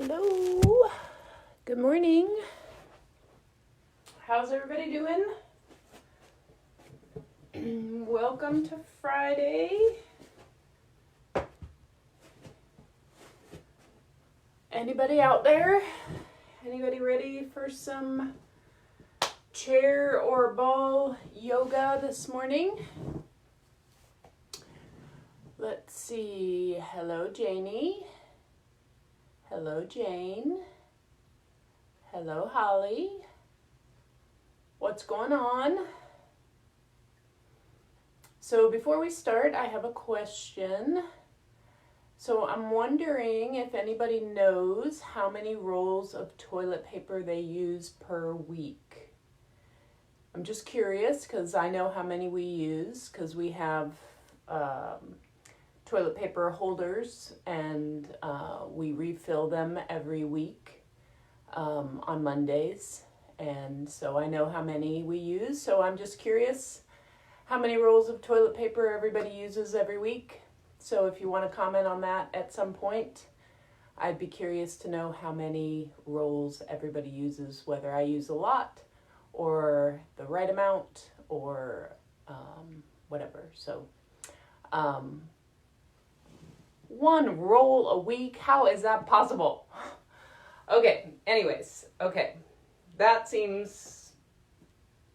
Hello. Good morning. How's everybody doing? Welcome to Friday. Anybody out there? Anybody ready for some chair or ball yoga this morning? Let's see. Hello, Janie. Hello, Jane. Hello, Holly. What's going on? So before we start, I have a question. So I'm wondering if anybody knows how many rolls of toilet paper they use per week. I'm just curious because I know how many we use because we have toilet paper holders and we refill them every week on Mondays. And so I know how many we use. So I'm just curious how many rolls of toilet paper everybody uses every week. So if you want to comment on that at some point, I'd be curious to know how many rolls everybody uses, whether I use a lot or the right amount or whatever. So one roll a week, how is that possible? Okay, anyways, okay. That seems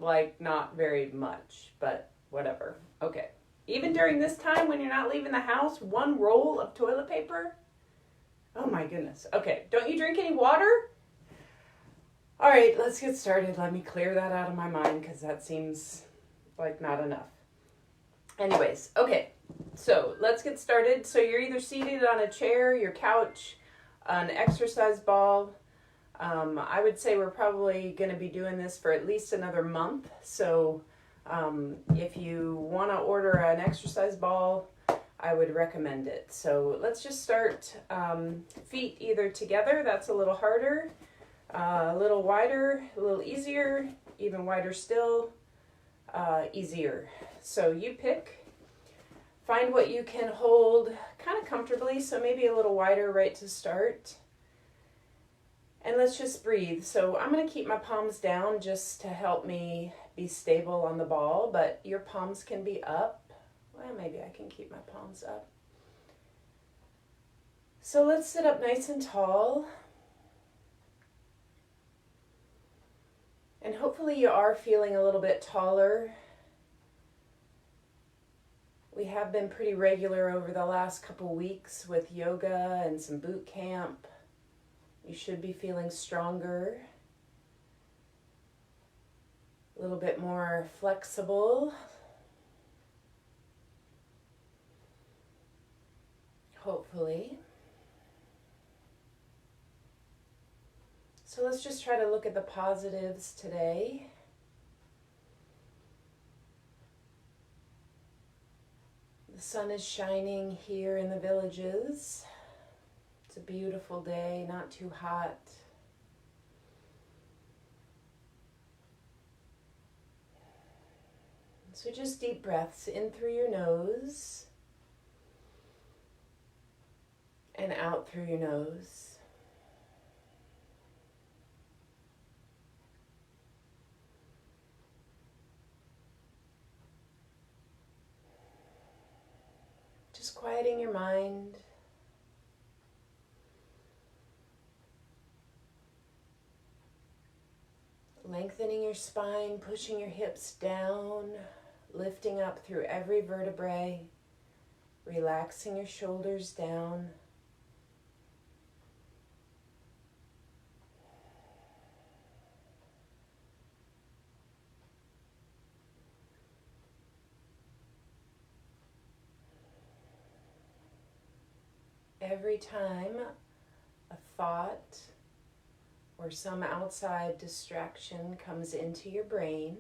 like not very much, but whatever. Okay. Even during this time when you're not leaving the house, one roll of toilet paper? Oh my goodness. Okay, don't you drink any water? All right, let's get started. Let me clear that out of my mind because that seems like not enough. Anyways, okay, so let's get started. So you're either seated on a chair, your couch, an exercise ball. I would say we're probably going to be doing this for at least another month. So if you want to order an exercise ball, I would recommend it. So let's just start feet either together. That's a little harder, a little wider, a little easier, even wider still, easier. So you pick. Find what you can hold kind of comfortably, so maybe a little wider right to start. And let's just breathe. So I'm going to keep my palms down just to help me be stable on the ball, but your palms can be up. Well, maybe I can keep my palms up. So let's sit up nice and tall. And hopefully you are feeling a little bit taller. We have been pretty regular over the last couple weeks with yoga and some boot camp. You should be feeling stronger, a little bit more flexible. Hopefully. So let's just try to look at the positives today. The sun is shining here in the Villages. It's a beautiful day, not too hot. So just deep breaths in through your nose and out through your nose. Just quieting your mind. Lengthening your spine, pushing your hips down, lifting up through every vertebrae, relaxing your shoulders down. Every time a thought or some outside distraction comes into your brain,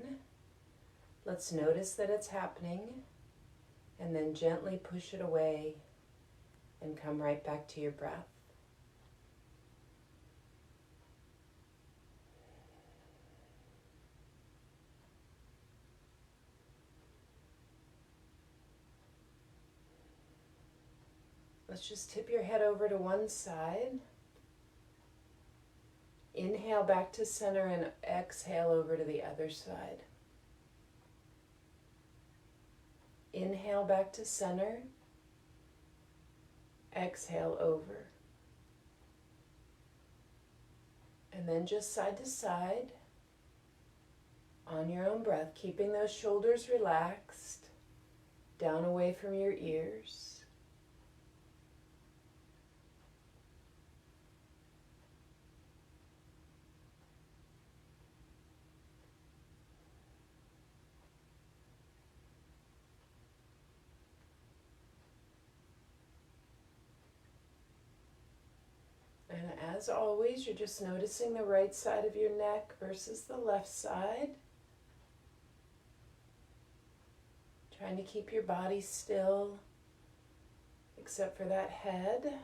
let's notice that it's happening and then gently push it away and come right back to your breath. Let's just tip your head over to one side. Inhale back to center and exhale over to the other side. Inhale back to center. Exhale over. And then just side to side on your own breath, keeping those shoulders relaxed, down away from your ears. And as always, you're just noticing the right side of your neck versus the left side. Trying to keep your body still, except for that head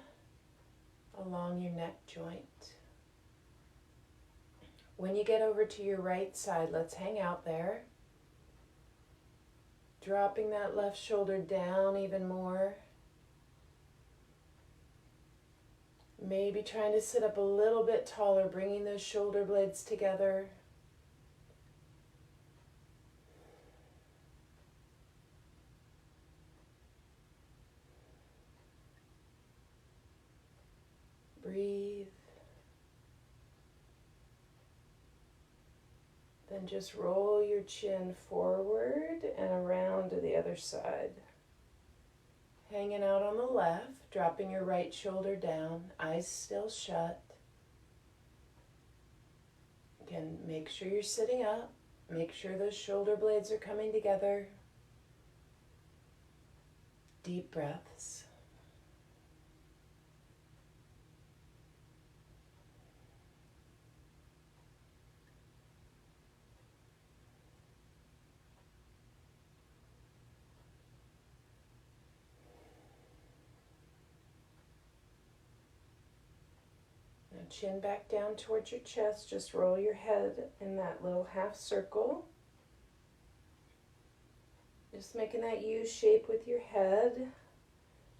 along your neck joint. When you get over to your right side, let's hang out there. Dropping that left shoulder down even more. Maybe trying to sit up a little bit taller, bringing those shoulder blades together. Breathe. Then just roll your chin forward and around to the other side. Hanging out on the left, dropping your right shoulder down, eyes still shut. Again, make sure you're sitting up. Make sure those shoulder blades are coming together. Deep breaths. Chin back down towards your chest. Just roll your head in that little half circle. Just making that U shape with your head.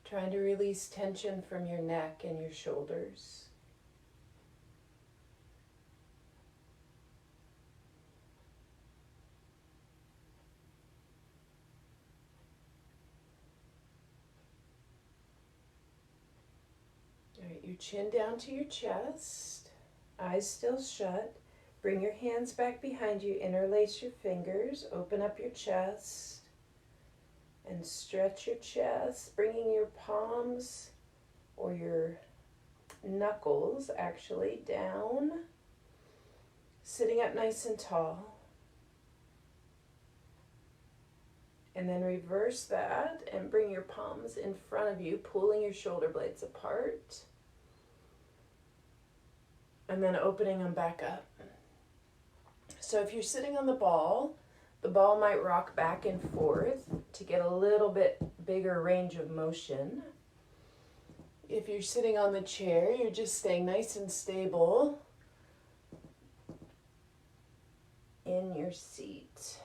Trying to release tension from your neck and your shoulders. Your chin down to your chest, eyes still shut. Bring your hands back behind you, interlace your fingers, open up your chest, and stretch your chest, bringing your palms or your knuckles actually down, sitting up nice and tall. And then reverse that and bring your palms in front of you, pulling your shoulder blades apart. And then opening them back up. So if you're sitting on the ball might rock back and forth to get a little bit bigger range of motion. If you're sitting on the chair, you're just staying nice and stable in your seat.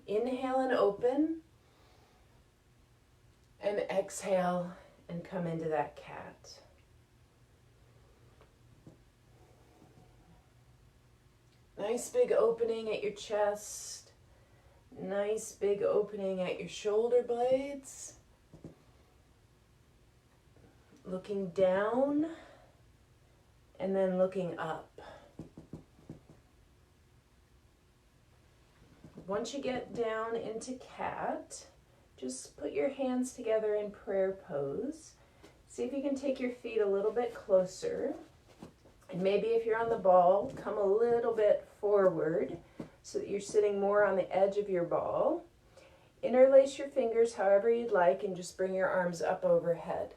Inhale and open. And exhale and come into that cat. Nice big opening at your chest. Nice big opening at your shoulder blades. Looking down and then looking up. Once you get down into cat, just put your hands together in prayer pose. See if you can take your feet a little bit closer. And maybe if you're on the ball, come a little bit forward so that you're sitting more on the edge of your ball. Interlace your fingers however you'd like and just bring your arms up overhead.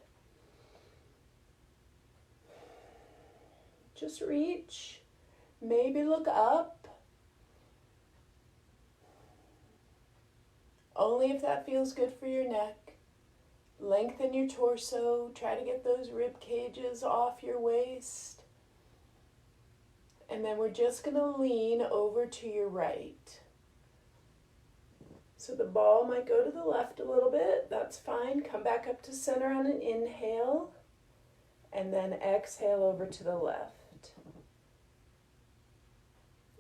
Just reach, maybe look up. Only if that feels good for your neck. Lengthen your torso, try to get those rib cages off your waist. And then we're just going to lean over to your right. So the ball might go to the left a little bit. That's fine. Come back up to center on an inhale. And then exhale over to the left.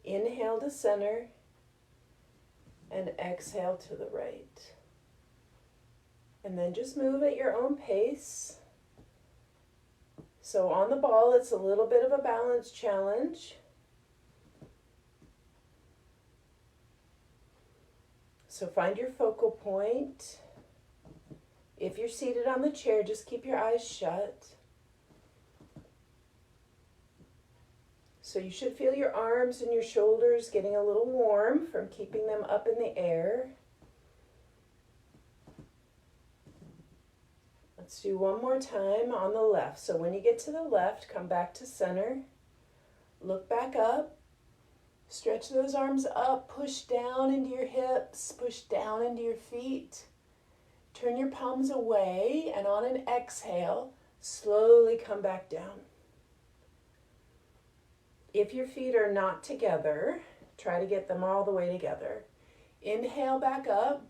Inhale to center and exhale to the right. And then just move at your own pace. So on the ball, it's a little bit of a balance challenge. So find your focal point. If you're seated on the chair, just keep your eyes shut. So you should feel your arms and your shoulders getting a little warm from keeping them up in the air. Let's do one more time on the left. So when you get to the left, come back to center. Look back up. Stretch those arms up. Push down into your hips. Push down into your feet. Turn your palms away, and on an exhale, slowly come back down. If your feet are not together, try to get them all the way together. Inhale back up.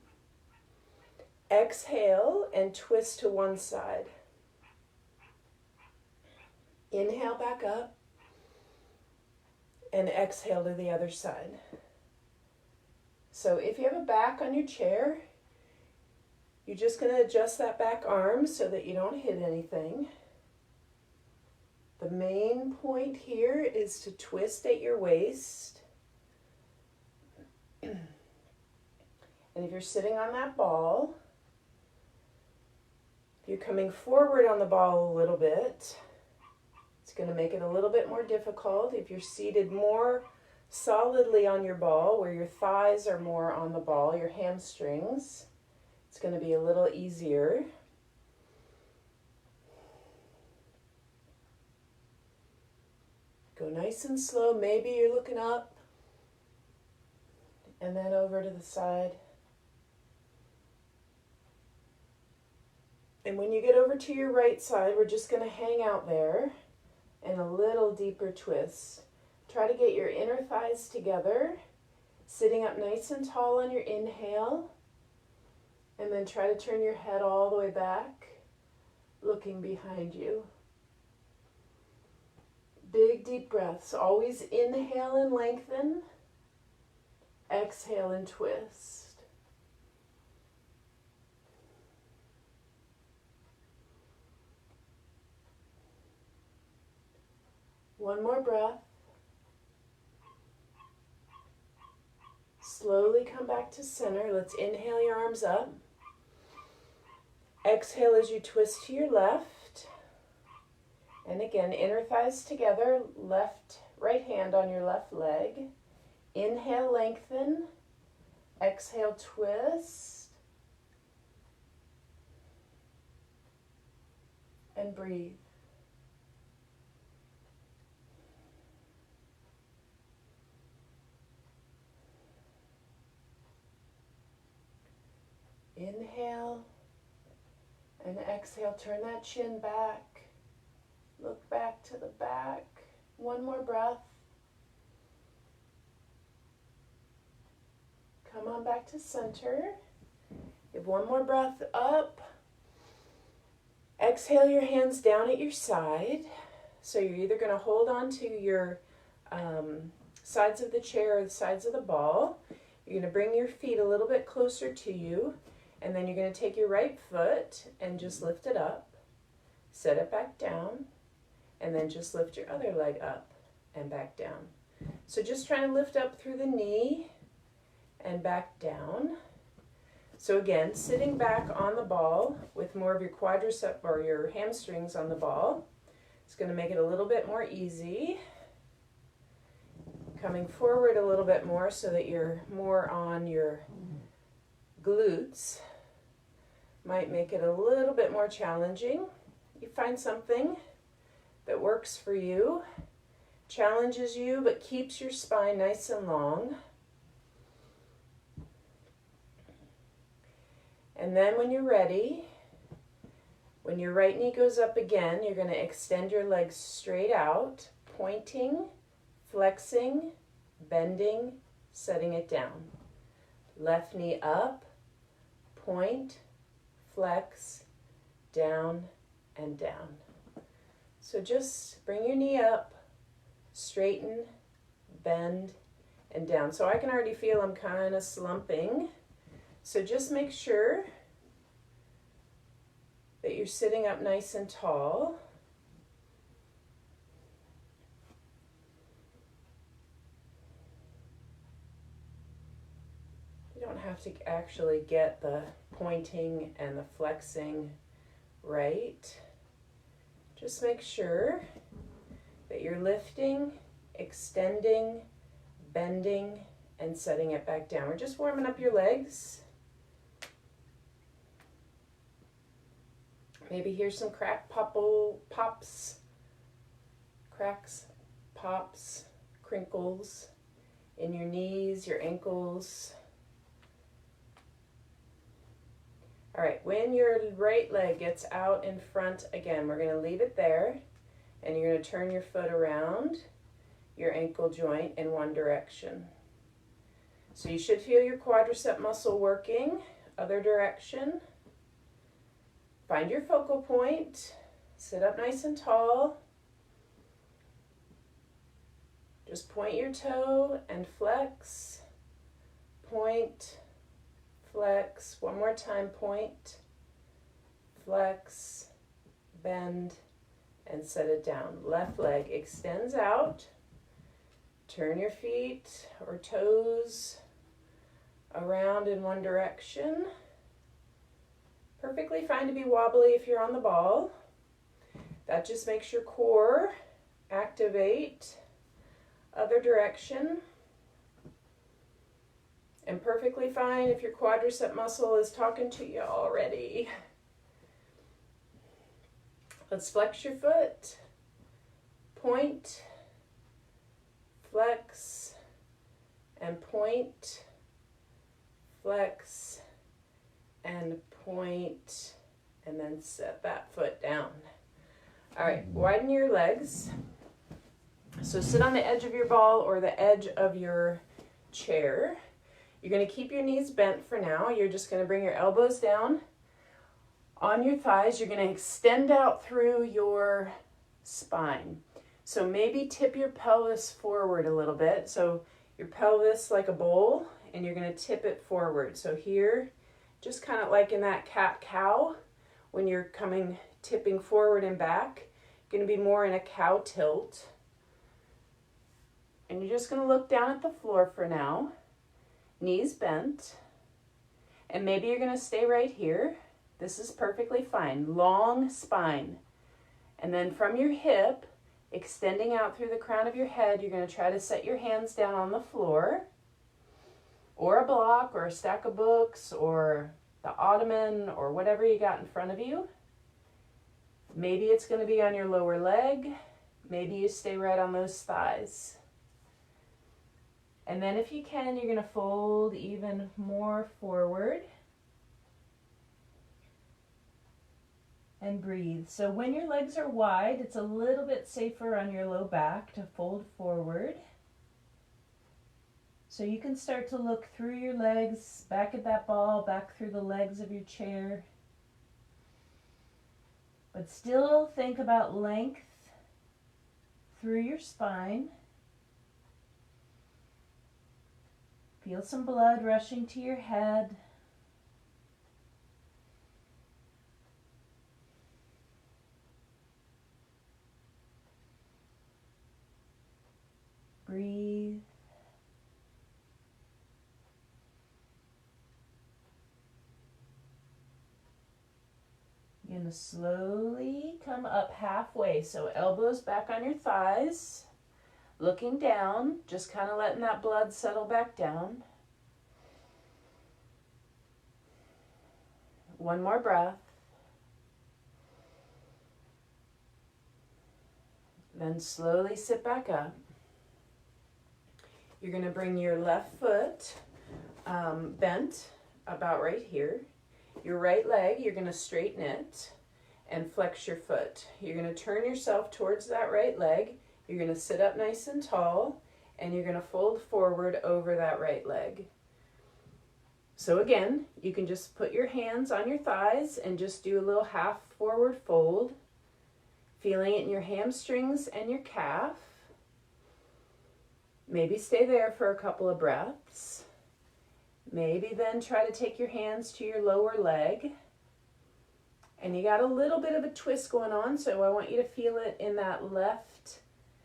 Exhale and twist to one side. Inhale back up and exhale to the other side. So if you have a back on your chair, you're just going to adjust that back arm so that you don't hit anything. The main point here is to twist at your waist. And if you're sitting on that ball, if you're coming forward on the ball a little bit, it's going to make it a little bit more difficult. If you're seated more solidly on your ball, where your thighs are more on the ball, your hamstrings, it's going to be a little easier. Go nice and slow. Maybe you're looking up and then over to the side. And when you get over to your right side, we're just going to hang out there and a little deeper twist. Try to get your inner thighs together, sitting up nice and tall on your inhale, and then try to turn your head all the way back, looking behind you. Big deep breaths. Always inhale and lengthen. Exhale and twist. One more breath. Slowly come back to center. Let's inhale your arms up. Exhale as you twist to your left. And again, inner thighs together, right hand on your left leg. Inhale, lengthen. Exhale, twist. And breathe. Inhale and exhale. Turn that chin back. Look back to the back. One more breath. Come on back to center. Give one more breath up. Exhale your hands down at your side. So you're either going to hold on to your sides of the chair or the sides of the ball. You're going to bring your feet a little bit closer to you. And then you're going to take your right foot and just lift it up. Set it back down. And then just lift your other leg up and back down. So just trying to lift up through the knee and back down. So again, sitting back on the ball with more of your quadricep or your hamstrings on the ball. It's going to make it a little bit more easy. Coming forward a little bit more so that you're more on your glutes. Might make it a little bit more challenging. You find something that works for you, challenges you, but keeps your spine nice and long. And then when you're ready, when your right knee goes up again, you're going to extend your legs straight out, pointing, flexing, bending, setting it down. Left knee up, point, flex, down, and down. So just bring your knee up, straighten, bend, and down. So I can already feel I'm kind of slumping. So just make sure that you're sitting up nice and tall. You don't have to actually get the pointing and the flexing right. Just make sure that you're lifting, extending, bending, and setting it back down. We're just warming up your legs. Maybe here's some pops, cracks, pops, crinkles in your knees, your ankles. All right, when your right leg gets out in front again, we're gonna leave it there, and you're gonna turn your foot around your ankle joint in one direction. So you should feel your quadricep muscle working, other direction. Find your focal point, sit up nice and tall. Just point your toe and flex, point, flex. One more time, point, flex, bend, and set it down. Left leg extends out. Turn your feet or toes around in one direction. Perfectly fine to be wobbly if you're on the ball. That just makes your core activate. Other direction. And perfectly fine if your quadricep muscle is talking to you already. Let's flex your foot. Point, flex, and point, flex, and point, and then set that foot down. All right, widen your legs. So sit on the edge of your ball or the edge of your chair. You're going to keep your knees bent for now. You're just going to bring your elbows down on your thighs. You're going to extend out through your spine. So maybe tip your pelvis forward a little bit. So your pelvis like a bowl, and you're going to tip it forward. So here, just kind of like in that cat-cow, when you're tipping forward and back, going to be more in a cow tilt. And you're just going to look down at the floor for now, knees bent, and maybe you're going to stay right here. This is perfectly fine. Long spine. And then from your hip, extending out through the crown of your head, you're going to try to set your hands down on the floor, or a block, or a stack of books, or the ottoman, or whatever you got in front of you. Maybe it's going to be on your lower leg. Maybe you stay right on those thighs. And then if you can, you're going to fold even more forward. And breathe. So when your legs are wide, it's a little bit safer on your low back to fold forward. So you can start to look through your legs, back at that ball, back through the legs of your chair. But still think about length through your spine. Feel some blood rushing to your head. Breathe. You're going to slowly come up halfway. So elbows back on your thighs, looking down, just kind of letting that blood settle back down. One more breath. Then slowly sit back up. You're going to bring your left foot bent about right here. Your right leg, you're going to straighten it and flex your foot. You're going to turn yourself towards that right leg. You're going to sit up nice and tall, and you're going to fold forward over that right leg. So again, you can just put your hands on your thighs and just do a little half forward fold, feeling it in your hamstrings and your calf. Maybe stay there for a couple of breaths. Maybe then try to take your hands to your lower leg. And you got a little bit of a twist going on, so I want you to feel it in that left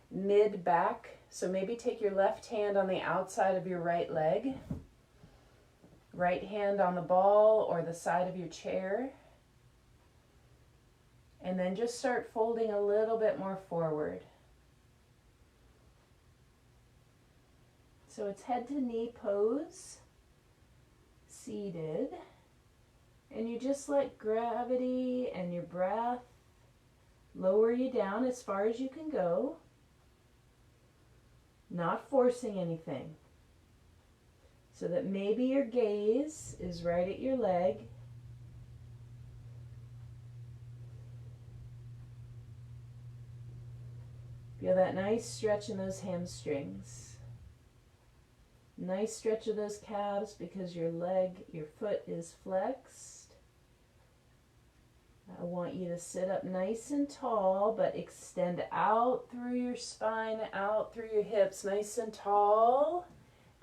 mid back. So maybe take your left hand on the outside of your right leg, right hand on the ball or the side of your chair, and then just start folding a little bit more forward. So it's head to knee pose, seated, and you just let gravity and your breath lower you down as far as you can go, not forcing anything. So that maybe your gaze is right at your leg. Feel that nice stretch in those hamstrings. Nice stretch of those calves because your foot is flexed. I want you to sit up nice and tall, but extend out through your spine, out through your hips, nice and tall.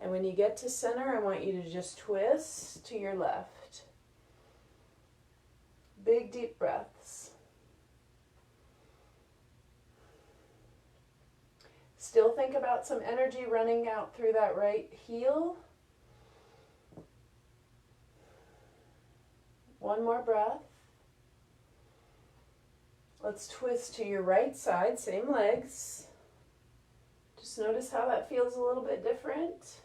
And when you get to center, I want you to just twist to your left. Big deep breaths. Still think about some energy running out through that right heel. One more breath. Let's twist to your right side, same legs. Just notice how that feels a little bit different.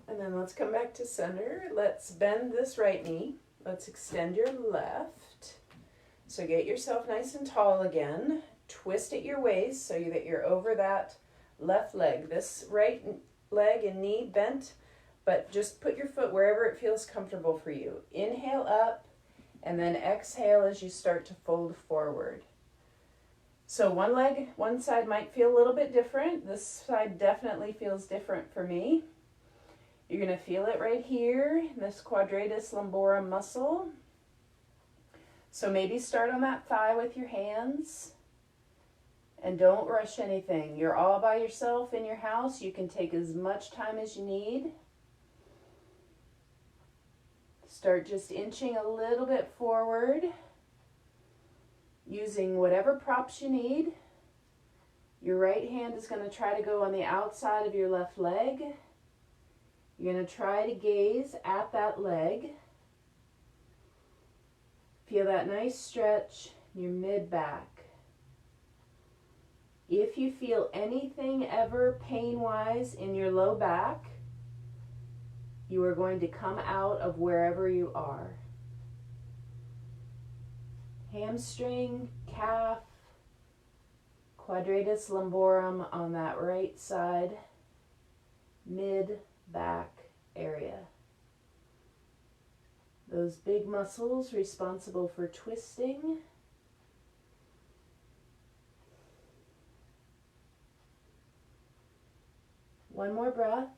And then let's come back to center. Let's bend this right knee. Let's extend your left. So get yourself nice and tall again. Twist at your waist so that you're over that left leg. This right leg and knee bent, but just put your foot wherever it feels comfortable for you. Inhale up, and then exhale as you start to fold forward. So one side might feel a little bit different. This side definitely feels different for me. You're going to feel it right here, this quadratus lumborum muscle. So maybe start on that thigh with your hands. And don't rush anything. You're all by yourself in your house. You can take as much time as you need. Start just inching a little bit forward, using whatever props you need. Your right hand is going to try to go on the outside of your left leg. You're going to try to gaze at that leg. Feel that nice stretch in your mid-back. If you feel anything ever pain-wise in your low back, you are going to come out of wherever you are. Hamstring, calf, quadratus lumborum on that right side, mid-back area. Those big muscles responsible for twisting. One more breath.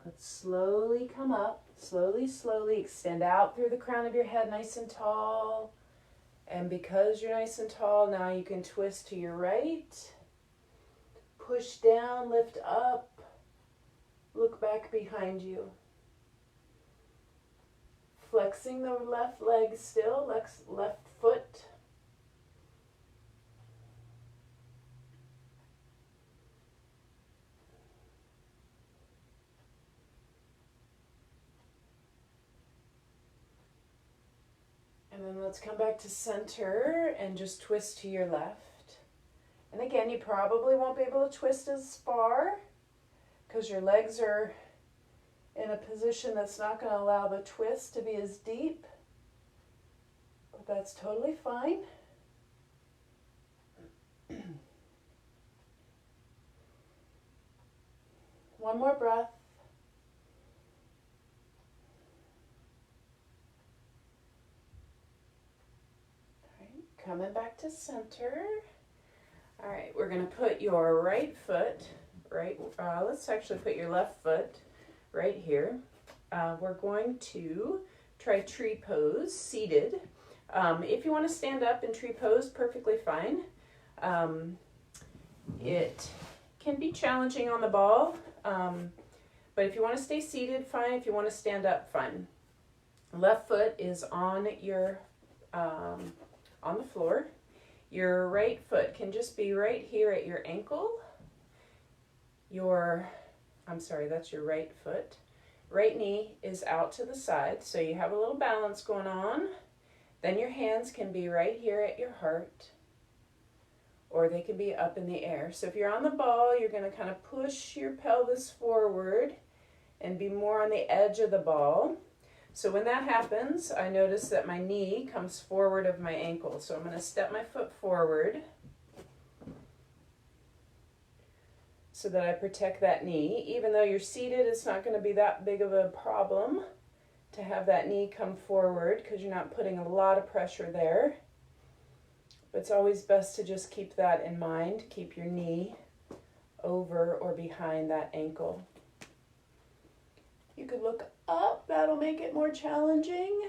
Let's slowly come up. Slowly, slowly extend out through the crown of your head nice and tall. And because you're nice and tall, now you can twist to your right. Push down, lift up. Look back behind you. Flexing the left leg still, left foot. And then let's come back to center and just twist to your left. And again, you probably won't be able to twist as far because your legs are in a position that's not going to allow the twist to be as deep. But that's totally fine. One more breath. Coming back to center. All right, we're going to put your right foot right? Let's actually put your left foot right here. We're going to try tree pose, seated. If you want to stand up in tree pose, perfectly fine. It can be challenging on the ball, but if you want to stay seated, fine. If you want to stand up, fine. Left foot is on your on the floor. Your right foot can just be right here at your ankle. That's your right foot. Right knee is out to the side, so you have a little balance going on. Then your hands can be right here at your heart, or they can be up in the air. So if you're on the ball, you're going to kind of push your pelvis forward and be more on the edge of the ball. So when that happens, I notice that my knee comes forward of my ankle. So I'm going to step my foot forward so that I protect that knee. Even though you're seated, it's not going to be that big of a problem to have that knee come forward because you're not putting a lot of pressure there. But it's always best to just keep that in mind. Keep your knee over or behind that ankle. You could look up, that'll make it more challenging.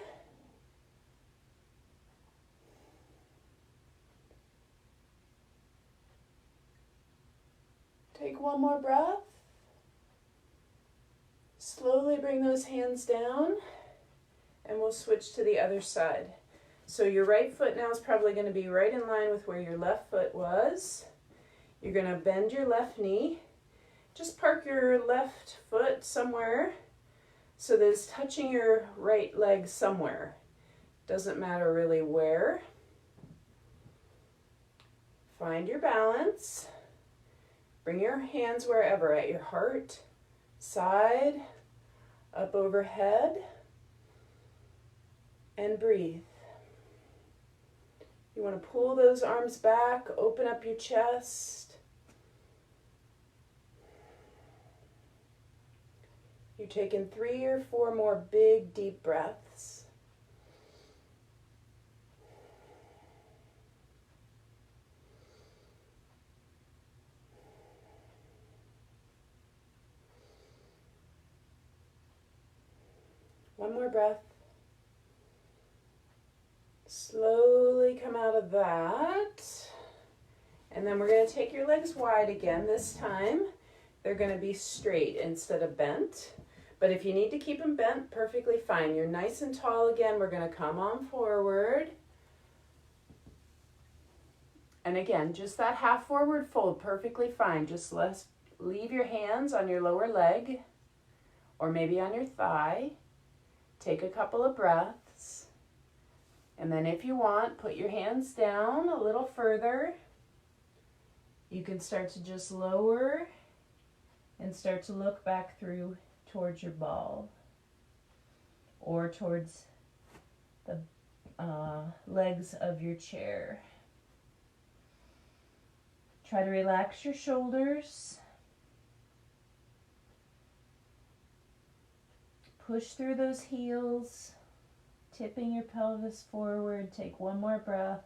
Take one more breath. Slowly bring those hands down, and we'll switch to the other side. So your right foot now is probably going to be right in line with where your left foot was. You're going to bend your left knee. Just park your left foot somewhere so that it's touching your right leg somewhere. Doesn't matter really where. Find your balance. Bring your hands wherever, at your heart, side, up overhead, and breathe. You want to pull those arms back, open up your chest. You're taking 3 or 4 more big, deep breaths. One more breath. Slowly come out of that. And then we're going to take your legs wide again. This time, they're going to be straight instead of bent. But if you need to keep them bent, perfectly fine. You're nice and tall again. We're going to come on forward. And again, just that half forward fold, perfectly fine. Just leave your hands on your lower leg or maybe on your thigh. Take a couple of breaths. And then if you want, put your hands down a little further. You can start to just lower and start to look back through towards your ball or towards the legs of your chair. Try to relax your shoulders. Push through those heels, tipping your pelvis forward. Take one more breath.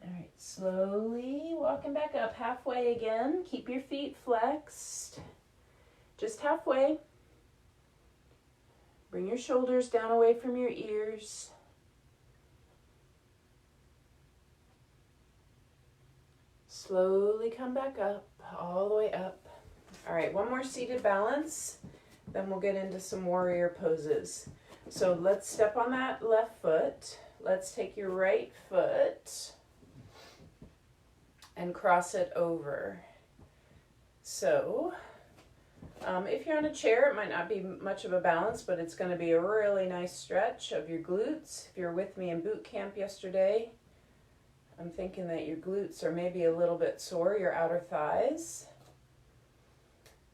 All right, slowly walking back up halfway again. Keep your feet flexed, just halfway. Bring your shoulders down away from your ears. Slowly come back up, all the way up. All right, one more seated balance, then we'll get into some warrior poses. So let's step on that left foot. Let's take your right foot and cross it over. So if you're on a chair, it might not be much of a balance, but it's going to be a really nice stretch of your glutes. If you're with me in boot camp yesterday, I'm thinking that your glutes are maybe a little bit sore, your outer thighs.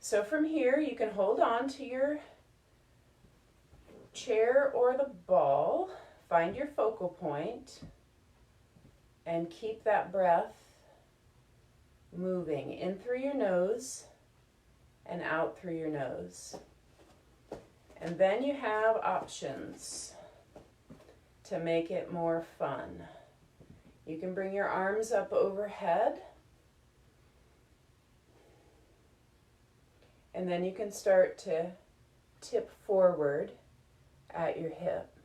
So from here, you can hold on to your chair or the ball, find your focal point, and keep that breath moving in through your nose and out through your nose. And then you have options. to make it more fun. You can bring your arms up overhead. And then you can start to tip forward at your hip.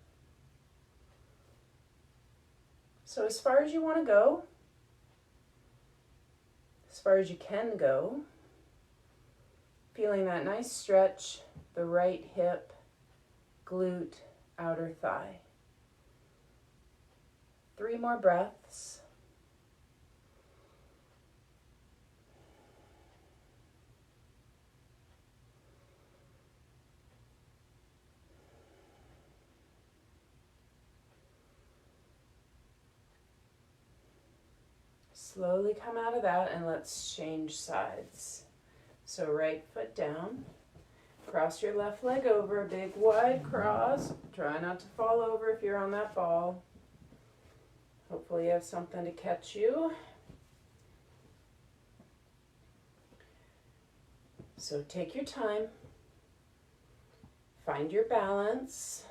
So as far as you want to go, as far as you can go, feeling that nice stretch, the right hip, glute, outer thigh. 3 more breaths. Slowly come out of that and let's change sides. So right foot down, cross your left leg over, big wide cross. Try not to fall over if you're on that ball. Hopefully you have something to catch you. So take your time, find your balance.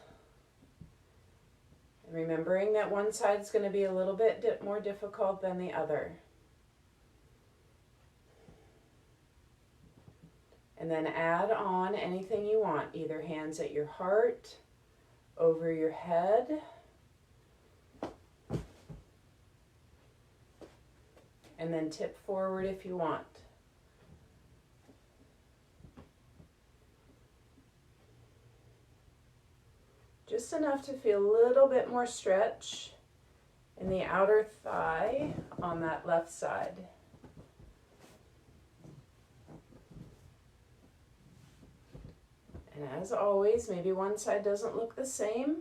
Remembering that one side is going to be a little bit more difficult than the other. And then add on anything you want, either hands at your heart, over your head, and then tip forward if you want. Just enough to feel a little bit more stretch in the outer thigh on that left side. And as always, maybe one side doesn't look the same.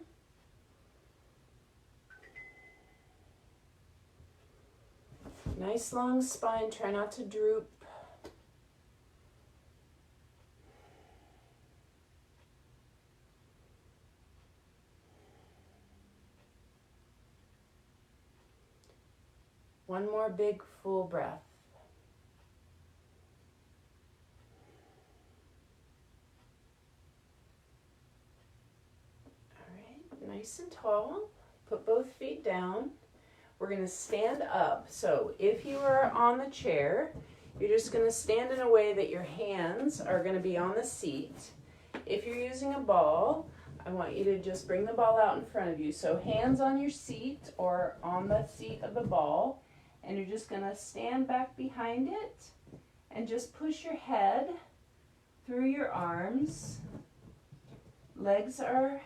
Nice long spine, try not to droop. One more big full breath. All right, nice and tall. Put both feet down. We're going to stand up. So if you are on the chair, you're just going to stand in a way that your hands are going to be on the seat. If you're using a ball, I want you to just bring the ball out in front of you. So hands on your seat or on the seat of the ball. And you're just going to stand back behind it and just push your head through your arms. Legs are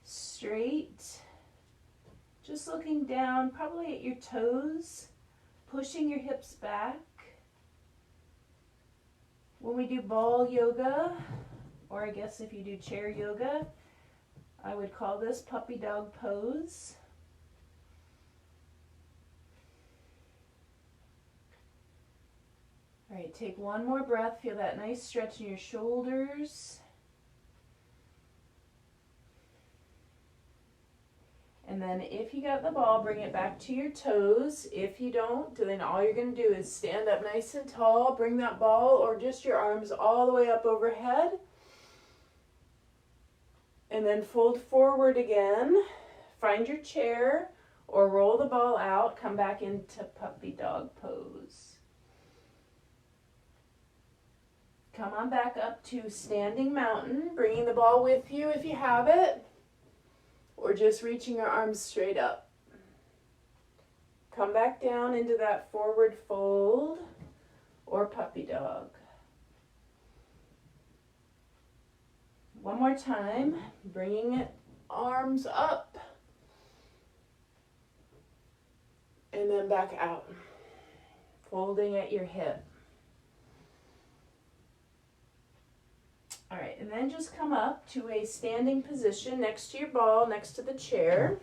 straight. Just looking down, probably at your toes, pushing your hips back. When we do ball yoga, or I guess if you do chair yoga, I would call this puppy dog pose. All right, take one more breath. Feel that nice stretch in your shoulders. And then if you got the ball, bring it back to your toes. If you don't, then all you're going to do is stand up nice and tall, bring that ball or just your arms all the way up overhead. And then fold forward again. Find your chair or roll the ball out. Come back into puppy dog pose. Come on back up to standing mountain, bringing the ball with you if you have it, or just reaching your arms straight up. Come back down into that forward fold or puppy dog. One more time, bringing it arms up and then back out, folding at your hip. All right, and then just come up to a standing position next to your ball, next to the chair.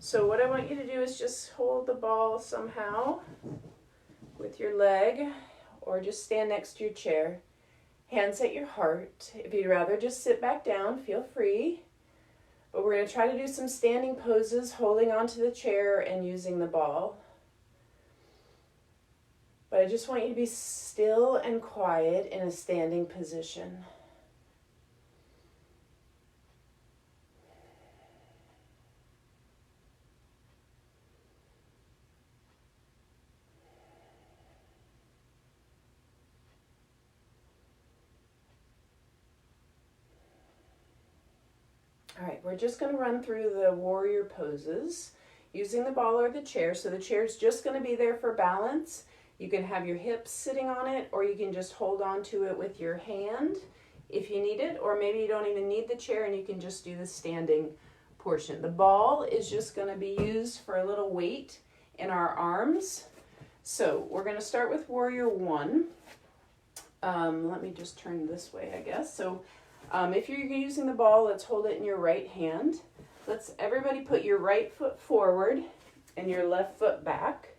So what I want you to do is just hold the ball somehow with your leg or just stand next to your chair. Hands at your heart. If you'd rather just sit back down, feel free. But we're going to try to do some standing poses, holding onto the chair and using the ball. But I just want you to be still and quiet in a standing position. All right, we're just going to run through the warrior poses using the ball or the chair. So the chair is just going to be there for balance. You can have your hips sitting on it, or you can just hold on to it with your hand if you need it, or maybe you don't even need the chair and you can just do the standing portion. The ball is just going to be used for a little weight in our arms. So we're going to start with warrior one. Let me just turn this way, I guess. So if you're using the ball, let's hold it in your right hand. Let's everybody put your right foot forward and your left foot back,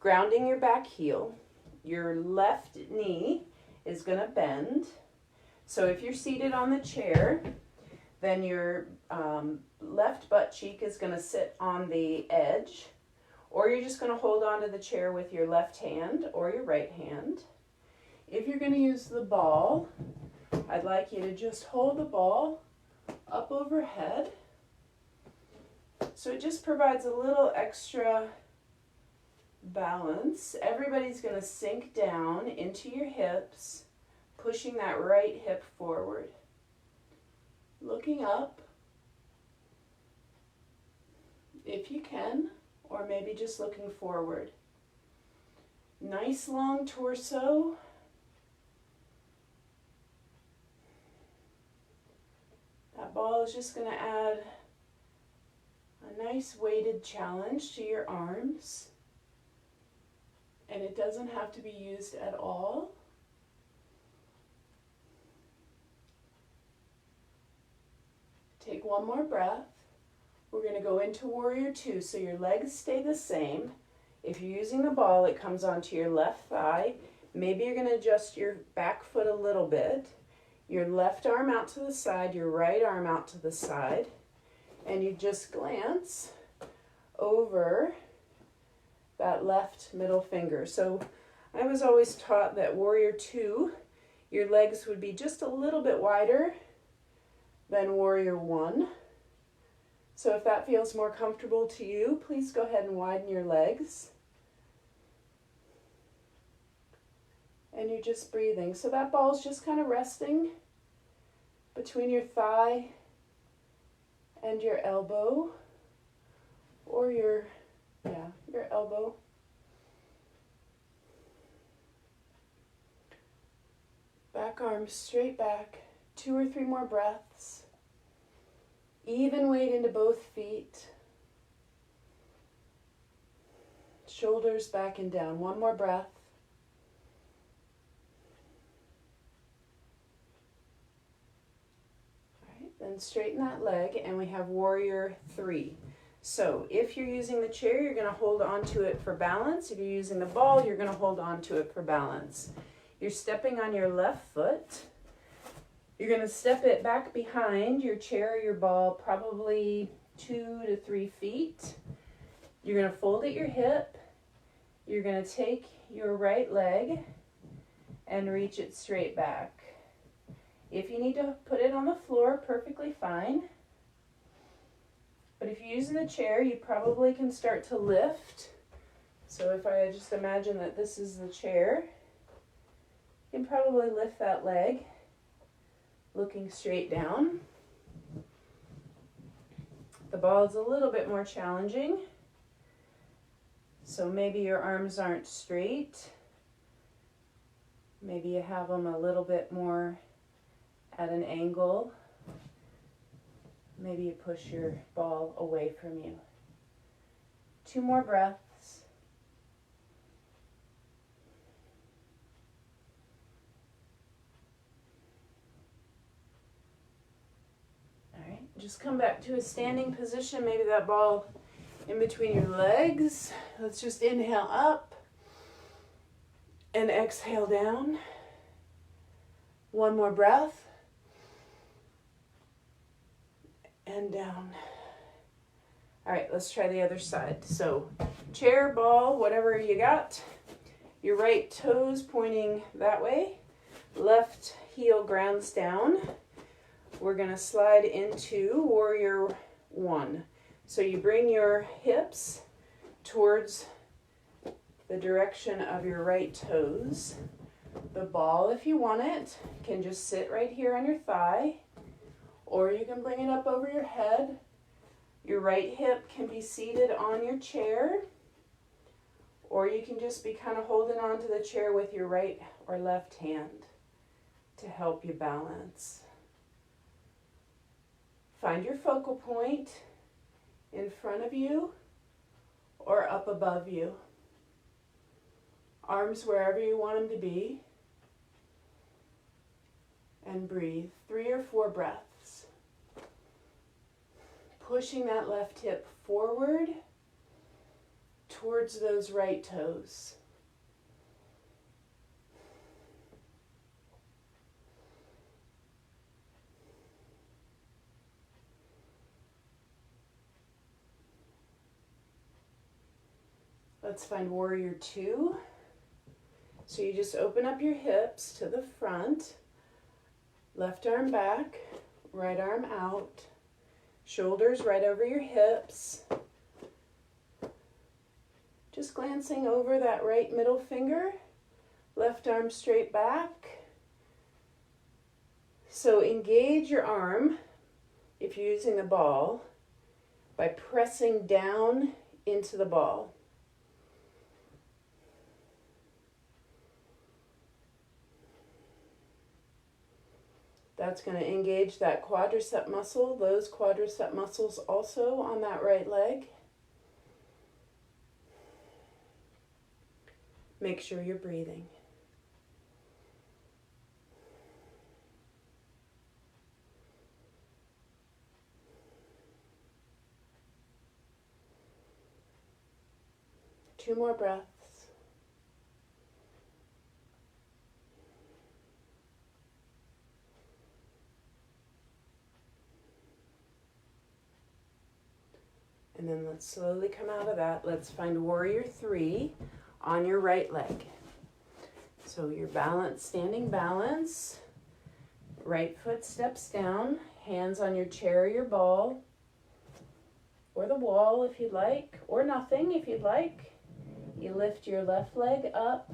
grounding your back heel. Your left knee is going to bend. So if you're seated on the chair, then your left butt cheek is going to sit on the edge, or you're just going to hold onto the chair with your left hand or your right hand. If you're going to use the ball, I'd like you to just hold the ball up overhead. So it just provides a little extra balance. Everybody's going to sink down into your hips, pushing that right hip forward. Looking up, if you can, or maybe just looking forward. Nice long torso. That ball is just going to add a nice weighted challenge to your arms. And it doesn't have to be used at all. Take one more breath. We're going to go into warrior two, so your legs stay the same. If you're using the ball, it comes onto your left thigh. Maybe you're going to adjust your back foot a little bit. Your left arm out to the side, your right arm out to the side, and you just glance over that left middle finger. So I was always taught that warrior two, your legs would be just a little bit wider than warrior one. So if that feels more comfortable to you, please go ahead and widen your legs. And you're just breathing. So that ball's just kind of resting between your thigh and your elbow, or your elbow. Back arm straight back. 2 or 3 more breaths. Even weight into both feet. Shoulders back and down. 1 more breath. All right, then straighten that leg, and we have warrior 3. So if you're using the chair, you're going to hold on to it for balance. If you're using the ball, you're going to hold on to it for balance. You're stepping on your left foot. You're going to step it back behind your chair or your ball, probably 2 to 3 feet. You're going to fold at your hip. You're going to take your right leg and reach it straight back. If you need to put it on the floor, perfectly fine. But if you're using the chair, you probably can start to lift. So if I just imagine that this is the chair, you can probably lift that leg, looking straight down. The ball is a little bit more challenging. So maybe your arms aren't straight. Maybe you have them a little bit more at an angle. Maybe you push your ball away from you. 2 more breaths. All right, just come back to a standing position. Maybe that ball in between your legs. Let's just inhale up and exhale down. 1 more breath. And down. All right, let's try the other side. So chair, ball, whatever you got. Your right toes pointing that way. Left heel grounds down. We're going to slide into warrior 1. So you bring your hips towards the direction of your right toes. The ball, if you want it, can just sit right here on your thigh. or you can bring it up over your head. Your right hip can be seated on your chair, or you can just be kind of holding on to the chair with your right or left hand to help you balance. Find your focal point in front of you or up above you. Arms wherever you want them to be. And breathe 3 or 4 breaths. Pushing that left hip forward towards those right toes. Let's find warrior 2. So you just open up your hips to the front, left arm back, right arm out, shoulders right over your hips. Just glancing over that right middle finger, left arm straight back. So engage your arm, if you're using a ball, by pressing down into the ball. That's going to engage that quadricep muscle, those quadricep muscles also on that right leg. Make sure you're breathing. Two more breaths. And then let's slowly come out of that. Let's find warrior 3 on your right leg. So your balance, standing balance, right foot steps down, hands on your chair or your ball, or the wall if you'd like, or nothing if you'd like. You lift your left leg up,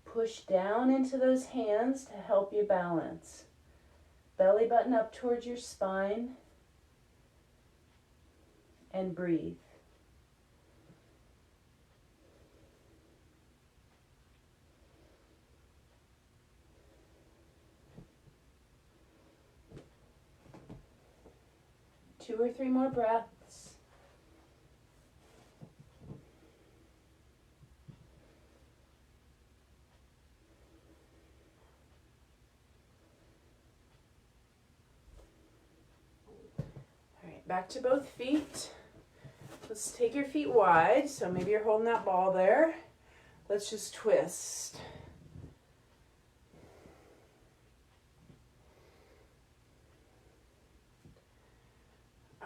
push down into those hands to help you balance. Belly button up towards your spine, and breathe. Two or 3 more breaths. Back to both feet. Let's take your feet wide. So maybe you're holding that ball there. Let's just twist.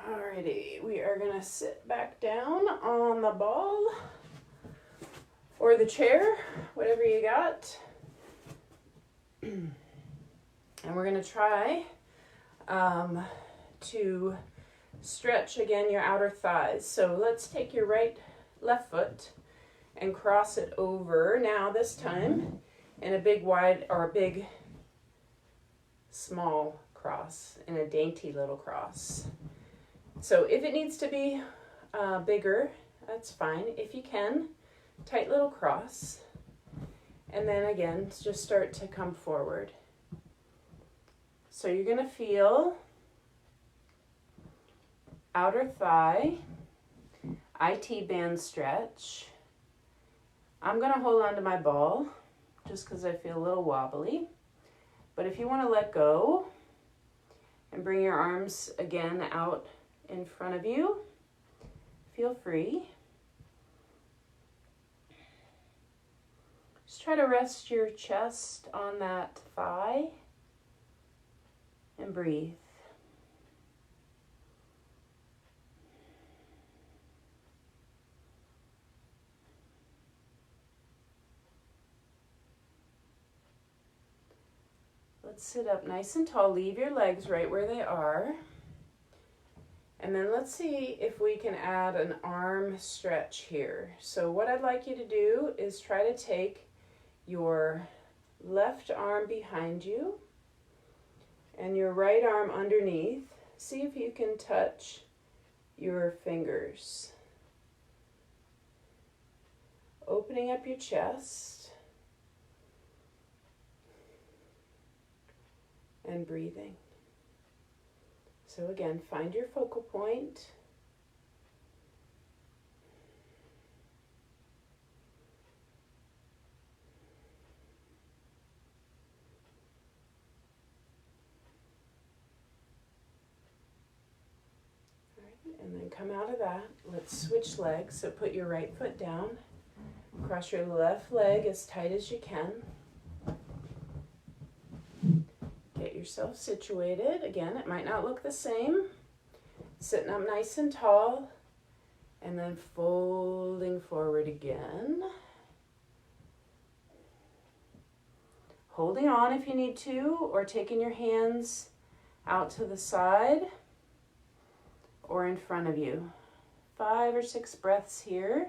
Alrighty, we are gonna sit back down on the ball or the chair, whatever you got. And we're gonna try to stretch again your outer thighs. So let's take your left foot and cross it over now, this time in a big wide or a big small cross, in a dainty little cross. So if it needs to be bigger, that's fine. If you can, tight little cross. And then again, just start to come forward. So you're gonna feel outer thigh, IT band stretch. I'm gonna hold on to my ball just because I feel a little wobbly. But if you wanna let go and bring your arms again out in front of you, feel free. Just try to rest your chest on that thigh and breathe. Let's sit up nice and tall. Leave your legs right where they are. And then let's see if we can add an arm stretch here. So what I'd like you to do is try to take your left arm behind you and your right arm underneath. See if you can touch your fingers. Opening up your chest and breathing. So again, find your focal point. And then come out of that. Let's switch legs. So put your right foot down. Cross your left leg as tight as you can. Get yourself situated. Again, it might not look the same. Sitting up nice and tall. And then folding forward again. Holding on if you need to, or taking your hands out to the side or in front of you. 5 or 6 breaths here.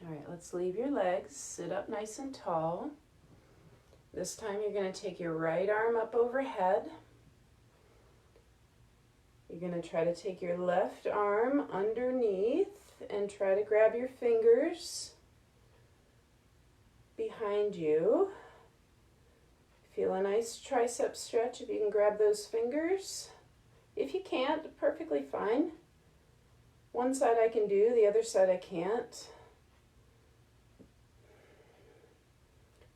All right, let's leave your legs, sit up nice and tall. This time you're going to take your right arm up overhead. You're going to try to take your left arm underneath and try to grab your fingers behind you. Feel a nice tricep stretch if you can grab those fingers. If you can't, perfectly fine. One side I can do, the other side I can't.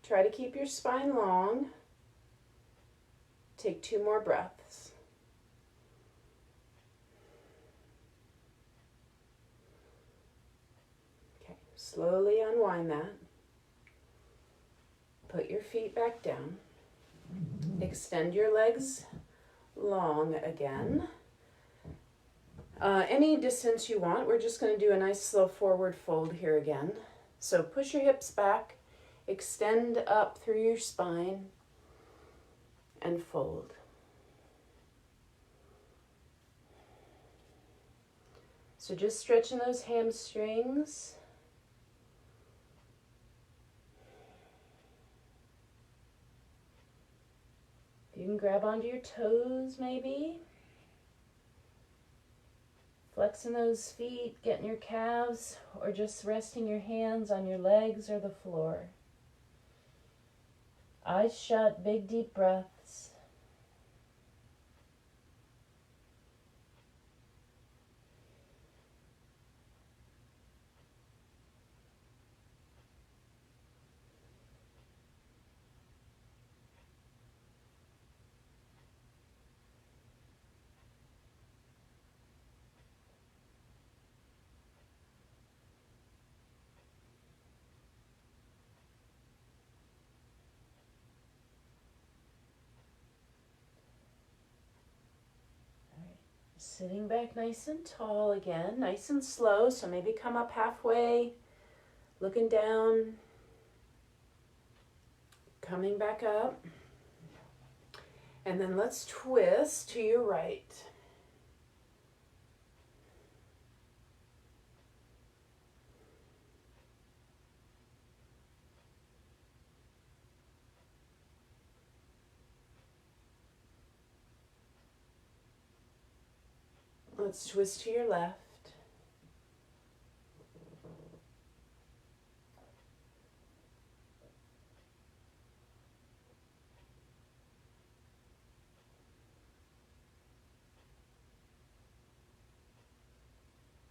Try to keep your spine long. Take 2 more breaths. Okay, slowly unwind that. Put your feet back down. Extend your legs long again. Any distance you want. We're just going to do a nice slow forward fold here again. So push your hips back. Extend up through your spine and fold. So just stretching those hamstrings. You can grab onto your toes maybe. Flexing those feet, getting your calves, or just resting your hands on your legs or the floor. Eyes shut, big deep breaths. Sitting back nice and tall again, nice and slow. So maybe come up halfway, looking down, coming back up. And then let's twist to your right. Let's twist to your left.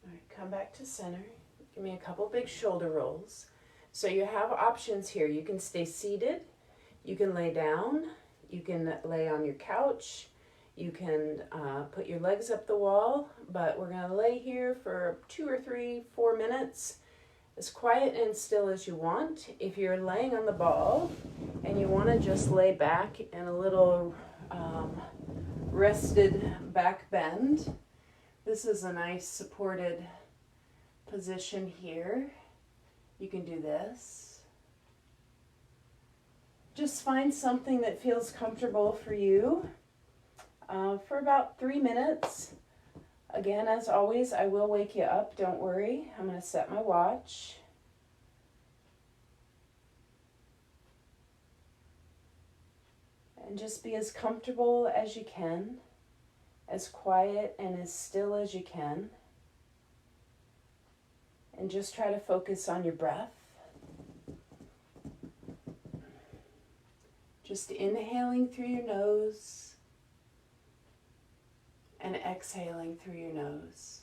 All right, come back to center. Give me a couple big shoulder rolls. So you have options here. You can stay seated. You can lay down. You can lay on your couch. You can put your legs up the wall, but we're going to lay here for 2 or 3, 4 minutes, as quiet and still as you want. If you're laying on the ball and you want to just lay back in a little rested back bend. This is a nice supported position here. You can do this. Just find something that feels comfortable for you for about 3 minutes. Again, as always, I will wake you up, don't worry. I'm going to set my watch. And just be as comfortable as you can, as quiet and as still as you can. And just try to focus on your breath. Just inhaling through your nose and exhaling through your nose.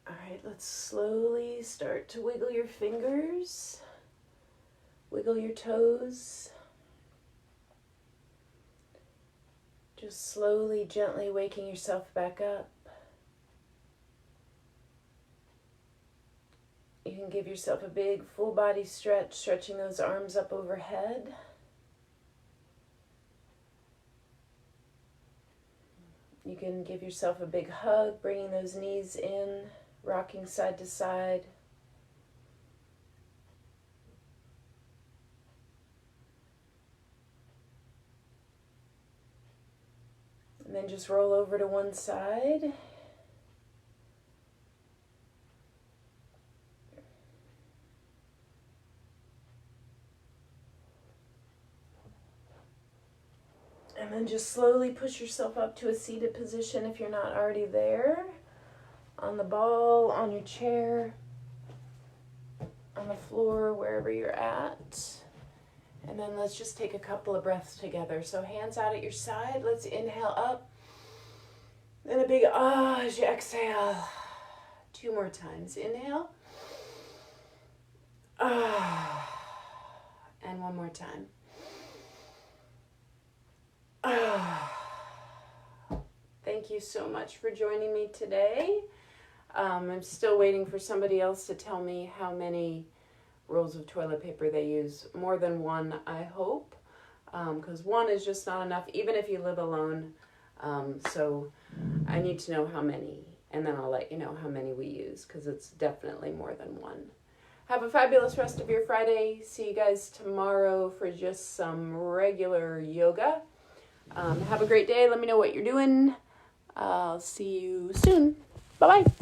All right, let's slowly start to wiggle your fingers, wiggle your toes. Just slowly, gently waking yourself back up. You can give yourself a big full body stretch, stretching those arms up overhead. You can give yourself a big hug, bringing those knees in, rocking side to side. And then just roll over to one side. And then just slowly push yourself up to a seated position if you're not already there. On the ball, on your chair, on the floor, wherever you're at. And then let's just take a couple of breaths together. So hands out at your side. Let's inhale up. And a big ah as you exhale. 2 more times. Inhale. Ah. And 1 more time. Thank you so much for joining me today. I'm still waiting for somebody else to tell me how many rolls of toilet paper they use. More than one, I hope, because one is just not enough, even if you live alone. So I need to know how many, and then I'll let you know how many we use, because it's definitely more than one. Have a fabulous rest of your Friday. See you guys tomorrow for just some regular yoga. Have a great day. Let me know what you're doing. I'll see you soon. Bye-bye.